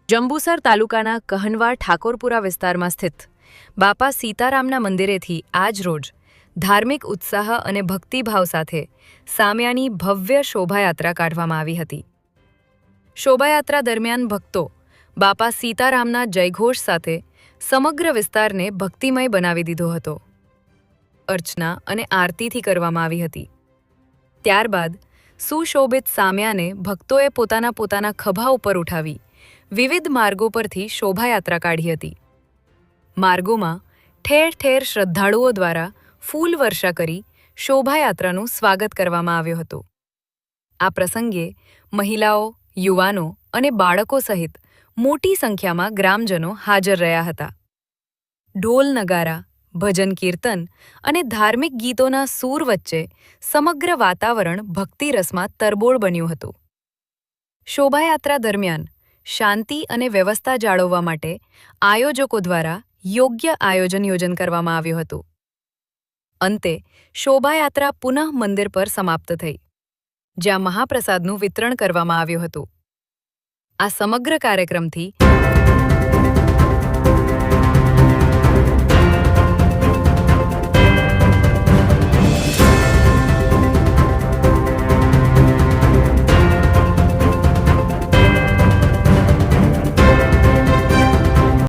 જંબુસર તાલુકાના કહનવા ઠાકોરપુરા વિસ્તારમાં સ્થિત બાપા સીતારામના મંદિરેથી આજ રોજ ધાર્મિક ઉત્સાહ અને ભક્તિભાવ સાથે સામ્યાની ભવ્ય શોભાયાત્રા કાઢવામાં આવી હતી. શોભાયાત્રા દરમિયાન ભક્તો બાપા સીતારામના જયઘોષ સાથે સમગ્ર વિસ્તારને ભક્તિમય બનાવી દીધો હતો. અર્ચના અને આરતીથી કરવામાં આવી હતી. ત્યારબાદ સુશોભિત સામ્યાને ભક્તોએ પોતાના ખભા ઉપર ઉઠાવી વિવિધ માર્ગો પરથી શોભાયાત્રા કાઢી હતી. માર્ગોમાં ઠેર ઠેર શ્રદ્ધાળુઓ દ્વારા ફૂલ વર્ષા કરી શોભાયાત્રાનું સ્વાગત કરવામાં આવ્યું હતું. આ પ્રસંગે મહિલાઓ, યુવાનો અને બાળકો સહિત મોટી સંખ્યામાં ગ્રામજનો હાજર રહ્યા હતા. ઢોલ નગારા, ભજન કીર્તન અને ધાર્મિક ગીતોના સૂર વચ્ચે સમગ્ર વાતાવરણ ભક્તિરસમાં તરબોળ બન્યું હતું. શોભાયાત્રા દરમિયાન શાંતિ અને વ્યવસ્થા જાળવવા માટે આયોજકો દ્વારા યોગ્ય આયોજન કરવામાં આવ્યું હતું. અંતે શોભાયાત્રા પુનઃ મંદિર પર સમાપ્ત થઈ, જ્યાં મહાપ્રસાદનું વિતરણ કરવામાં આવ્યું હતું. આ સમગ્ર કાર્યક્રમથી